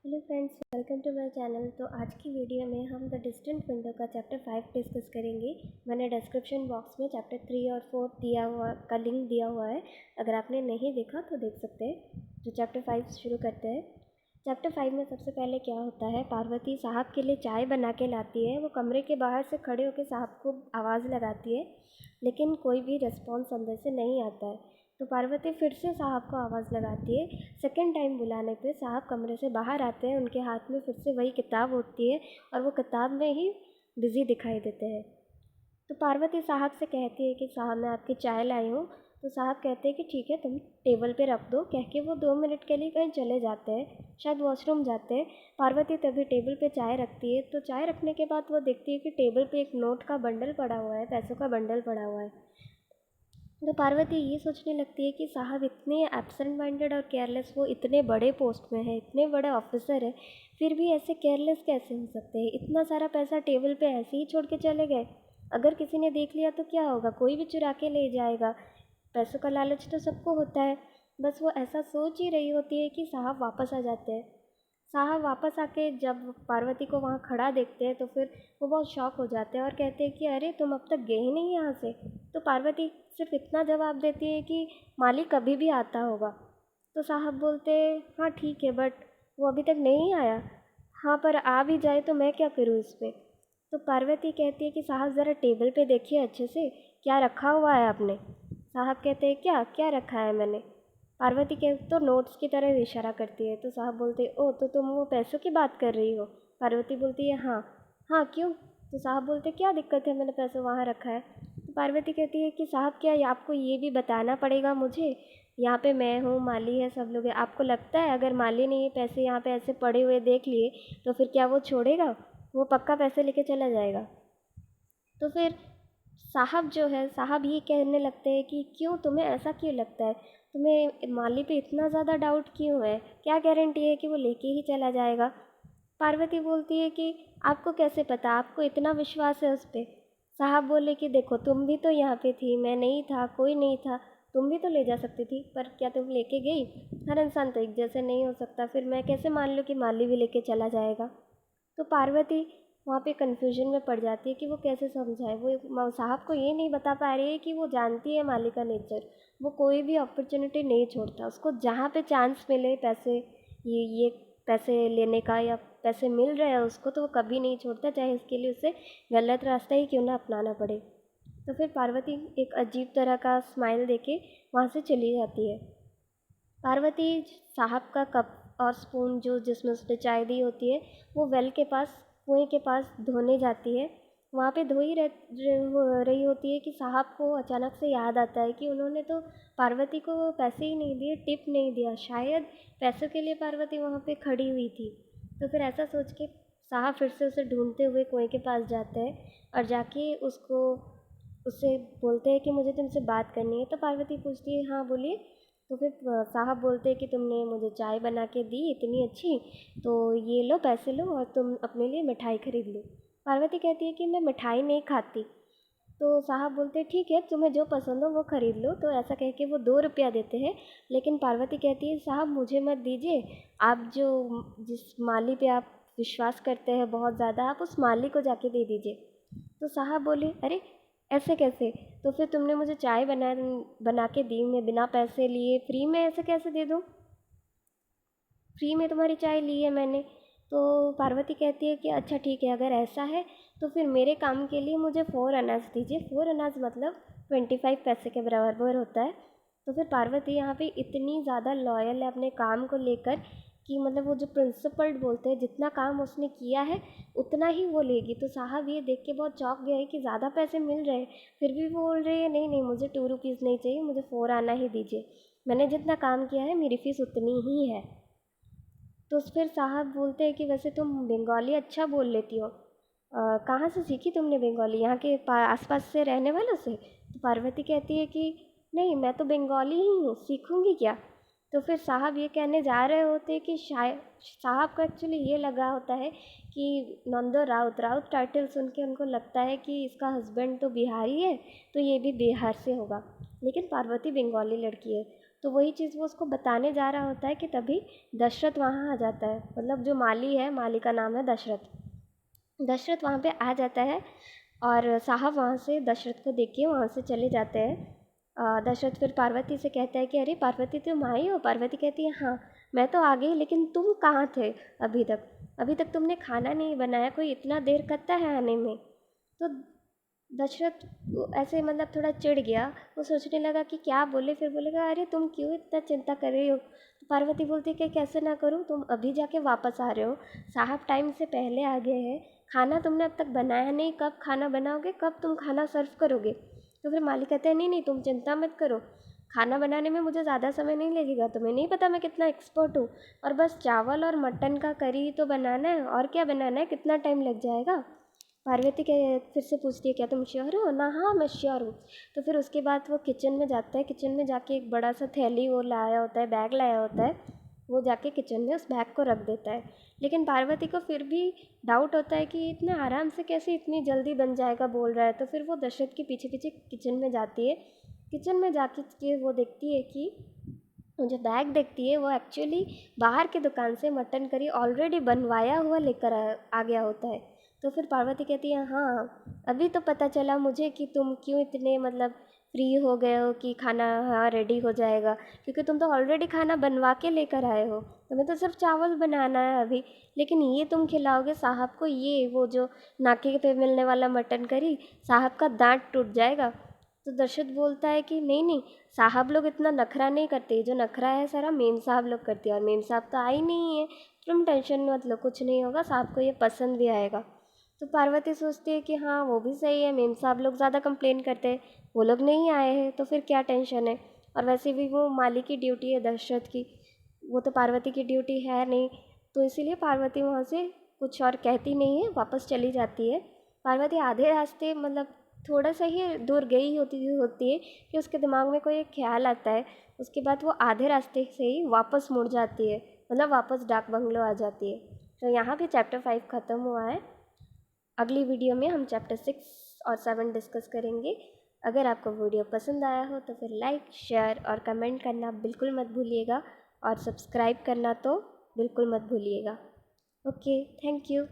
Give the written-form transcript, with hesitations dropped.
Hello friends, welcome to my channel. तो आज की वीडियो में हम द डिस्टेंट विंडो का चैप्टर 5 डिस्कस करेंगे। मैंने डिस्क्रिप्शन बॉक्स में चैप्टर 3 और 4 दिया हुआ का लिंक दिया हुआ है। अगर आपने नहीं देखा तो देख सकते हैं। तो चैप्टर 5 शुरू करते हैं। चैप्टर 5 में सबसे पहले क्या होता है, पार्वती साहब के लिए चाय बना के लाती है। वो कमरे के बाहर से खड़े होकर साहब को आवाज़ लगाती है, लेकिन कोई भी रिस्पॉन्स अंदर से नहीं आता है। तो पार्वती फिर से साहब को आवाज़ लगाती है। सेकंड टाइम बुलाने पे साहब कमरे से बाहर आते हैं। उनके हाथ में फिर से वही किताब होती है और वो किताब में ही बिज़ी दिखाई देते हैं। तो पार्वती साहब से कहती है कि साहब मैं आपकी चाय लाई हूँ। तो साहब कहते हैं कि ठीक है, तुम टेबल पे रख दो। कह के वो 2 मिनट के लिए कहीं चले जाते हैं, शायद वॉशरूम जाते हैं। पार्वती तभी टेबल पे चाय रखती है। तो चाय रखने के बाद वो देखती है कि टेबल पे एक नोट का बंडल पड़ा हुआ है, पैसों का बंडल पड़ा हुआ है। तो पार्वती ये सोचने लगती है कि साहब इतने एब्सेंट माइंडेड और केयरलेस, वो इतने बड़े पोस्ट में है, इतने बड़े ऑफिसर है, फिर भी ऐसे केयरलेस कैसे हो सकते हैं। इतना सारा पैसा टेबल पे ऐसे ही छोड़ के चले गए। अगर किसी ने देख लिया तो क्या होगा, कोई भी चुरा के ले जाएगा। पैसों का लालच तो सबको होता है। बस वो ऐसा सोच ही रही होती है कि साहब वापस आ जाते हैं। साहब वापस आके जब पार्वती को वहाँ खड़ा देखते हैं तो फिर वो बहुत शॉक हो जाते हैं और कहते हैं कि अरे तुम अब तक गए ही नहीं यहाँ से। तो पार्वती सिर्फ इतना जवाब देती है कि मालिक कभी भी आता होगा। तो साहब बोलते हाँ ठीक है, बट वो अभी तक नहीं आया। हाँ पर आ भी जाए तो मैं क्या करूँ इस पे। तो पार्वती कहती है कि साहब ज़रा टेबल पे देखिए अच्छे से, क्या रखा हुआ है आपने। साहब कहते हैं क्या क्या रखा है मैंने। पार्वती के तो नोट्स की तरह इशारा करती है। तो साहब बोलते ओ तो तुम वो पैसों की बात कर रही हो। पार्वती बोलती है हाँ। हाँ क्यों। तो साहब बोलते क्या दिक्कत है, मैंने पैसा वहाँ रखा है। तो पार्वती कहती है कि साहब क्या आपको ये भी बताना पड़ेगा मुझे, यहाँ पे मैं हूँ, माली है, सब लोग हैं। आपको लगता है अगर माली ने ये पैसे यहाँ पे ऐसे पड़े हुए देख लिए तो फिर क्या वो छोड़ेगा, वो पक्का पैसे लेके चला जाएगा। तो फिर साहब जो है, साहब ये कहने लगते हैं कि क्यों, तुम्हें ऐसा क्यों लगता है, तुम्हें माली पे इतना ज़्यादा डाउट क्यों है, क्या गारंटी है कि वो लेके ही चला जाएगा। पार्वती बोलती है कि आपको कैसे पता, आपको इतना विश्वास है उस पर। साहब बोले कि देखो तुम भी तो यहाँ पे थी, मैं नहीं था, कोई नहीं था, तुम भी तो ले जा सकती थी, पर क्या तुम लेके गई। हर इंसान तो एक जैसे नहीं हो सकता, फिर मैं कैसे मान लूँ कि माली भी लेके चला जाएगा। तो पार्वती वहाँ पे कन्फ्यूजन में पड़ जाती है कि वो कैसे समझाए। वो साहब को ये नहीं बता पा रही है कि वो जानती है माली का नेचर। वो कोई भी अपॉर्चुनिटी नहीं छोड़ता, उसको जहाँ पे चांस मिले पैसे, ये पैसे लेने का या पैसे मिल रहे हैं उसको, तो वो कभी नहीं छोड़ता, चाहे इसके लिए उसे गलत रास्ता ही क्यों ना अपनाना पड़े। तो फिर पार्वती एक अजीब तरह का स्माइल देके वहाँ से चली जाती है। पार्वती साहब का कप और स्पून जो जिसमें उसने चाय दी होती है, वो वेल के पास, कुएं के पास धोने जाती है। वहाँ पे धो ही रही होती है कि साहब को अचानक से याद आता है कि उन्होंने तो पार्वती को पैसे ही नहीं दिए, टिप नहीं दिया। शायद पैसों के लिए पार्वती वहाँ पे खड़ी हुई थी। तो फिर ऐसा सोच के साहब फिर से उसे ढूंढते हुए कुएं के पास जाते हैं और जाके उससे बोलते हैं कि मुझे तुमसे बात करनी है। तो पार्वती पूछती है हाँ बोलिए। तो फिर साहब बोलते हैं कि तुमने मुझे चाय बना के दी इतनी अच्छी, तो ये लो पैसे लो और तुम अपने लिए मिठाई खरीद लो। पार्वती कहती है कि मैं मिठाई नहीं खाती। तो साहब बोलते हैं ठीक है, तुम्हें जो पसंद हो वो खरीद लो। तो ऐसा कह के वो 2 रुपया देते हैं। लेकिन पार्वती कहती है साहब मुझे मत दीजिए, आप जो जिस माली पे आप विश्वास करते हैं बहुत ज़्यादा, आप उस माली को जाके दे दीजिए। तो साहब बोले अरे ऐसे कैसे, तो फिर तुमने मुझे चाय बना के दी, मैं बिना पैसे लिए फ्री में ऐसे कैसे दे दूँ, फ्री में तुम्हारी चाय ली है मैंने। तो पार्वती कहती है कि अच्छा ठीक है, अगर ऐसा है तो फिर मेरे काम के लिए मुझे 4 अनाज दीजिए। 4 अनाज मतलब 25 पैसे के बराबर होता है। तो फिर पार्वती यहाँ पे इतनी ज़्यादा लॉयल है अपने काम को लेकर कि मतलब वो जो प्रिंसिपल्ड बोलते हैं, जितना काम उसने किया है उतना ही वो लेगी। तो साहब ये देख के बहुत चौंक गए कि ज़्यादा पैसे मिल रहे हैं, फिर भी वो बोल रही है नहीं नहीं, मुझे 2 रुपीज़ नहीं चाहिए, मुझे 4 आना ही दीजिए, मैंने जितना काम किया है मेरी फ़ीस उतनी ही है। तो फिर साहब बोलते हैं कि वैसे तुम बंगाली अच्छा बोल लेती हो, कहाँ से सीखी तुमने बंगाली, यहाँ के आसपास से रहने वालों से। तो पार्वती कहती है कि नहीं, मैं तो बंगाली ही हूँ, सीखूँगी क्या। तो फिर साहब ये कहने जा रहे होते कि शायद साहब को एक्चुअली ये लगा होता है कि नंदो राउत राउत टाइटल सुन के उनको लगता है कि इसका हस्बैंड तो बिहारी है, तो ये भी बिहार से होगा। लेकिन पार्वती बंगाली लड़की है। तो वही चीज़ वो उसको बताने जा रहा होता है कि तभी दशरथ वहाँ आ जाता है। मतलब जो माली है, माली का नाम है दशरथ। दशरथ वहाँ पे आ जाता है और साहब वहाँ से दशरथ को देख के वहाँ से चले जाते हैं। दशरथ फिर पार्वती से कहता है कि अरे पार्वती तुम आई हो? पार्वती कहती है हाँ मैं तो आ गई, लेकिन तुम कहाँ थे अभी तक? अभी तक तुमने खाना नहीं बनाया, कोई इतना देर करता है आने में? तो दशरथ ऐसे मतलब थोड़ा चिढ़ गया। वो सोचने लगा कि क्या बोले, फिर बोलेगा अरे तुम क्यों इतना चिंता कर रही हो? तो पार्वती बोलती है कि कैसे ना करूँ, तुम अभी जाके वापस आ रहे हो, साहब टाइम से पहले आ गए हैं, खाना तुमने अब तक बनाया नहीं, कब खाना बनाओगे, कब तुम खाना सर्व करोगे? तो फिर मालिक कहते हैं नहीं नहीं तुम चिंता मत करो, खाना बनाने में मुझे ज़्यादा समय नहीं लगेगा, तुम्हें नहीं पता मैं कितना एक्सपर्ट हूँ, और बस चावल और मटन का करी तो बनाना है, और क्या बनाना है, कितना टाइम लग जाएगा? पार्वती के फिर से पूछती है क्या तुम श्योर हो ना? हाँ मैं श्योर हूँ। तो फिर उसके बाद वो किचन में जाता है, किचन में जाके एक बड़ा सा थैली वो लाया होता है, बैग लाया होता है, वो जाके किचन में उस बैग को रख देता है। लेकिन पार्वती को फिर भी डाउट होता है कि इतने आराम से कैसे इतनी जल्दी बन जाएगा बोल रहा है। तो फिर वो दशरथ के पीछे पीछे किचन में जाती है। किचन में जाके के वो देखती है कि वो जो बैग देखती है वो एक्चुअली बाहर की दुकान से मटन करी ऑलरेडी बनवाया हुआ लेकर आ गया होता है। तो फिर पार्वती कहती है हाँ अभी तो पता चला मुझे कि तुम क्यों इतने मतलब फ्री हो गए हो कि खाना हाँ रेडी हो जाएगा, क्योंकि तुम तो ऑलरेडी खाना बनवा के लेकर आए हो, तुम्हें तो सिर्फ चावल बनाना है अभी। लेकिन ये तुम खिलाओगे साहब को, ये वो जो नाके पे मिलने वाला मटन करी, साहब का दांत टूट जाएगा। तो दशरथ बोलता है कि नहीं नहीं, साहब लोग इतना नखरा नहीं करते, जो नखरा है सारा मेम साहब लोग करते हैं, और मेम साहब तो आई नहीं है, तुम टेंशन मत लो, कुछ नहीं होगा, साहब को ये पसंद भी आएगा। तो पार्वती सोचती है कि हाँ वो भी सही है, मेम साहब लोग ज़्यादा कंप्लेन करते हैं, वो लोग नहीं आए हैं तो फिर क्या टेंशन है, और वैसे भी वो माली की ड्यूटी है दशरथ की, वो तो पार्वती की ड्यूटी है नहीं। तो इसीलिए पार्वती वहाँ से कुछ और कहती नहीं है, वापस चली जाती है। पार्वती आधे रास्ते मतलब थोड़ा सा ही दूर गई होती है कि उसके दिमाग में कोई एक ख्याल आता है। उसके बाद वो आधे रास्ते से ही वापस मुड़ जाती है, मतलब वापस डाक बंगलो आ जाती है। तो यहाँ पे चैप्टर 5 ख़त्म हुआ है। अगली वीडियो में हम चैप्टर 6 और 7 डिस्कस करेंगे। अगर आपको वीडियो पसंद आया हो तो फिर लाइक शेयर और कमेंट करना बिल्कुल मत भूलिएगा, और सब्सक्राइब करना तो बिल्कुल मत भूलिएगा। Okay, thank you.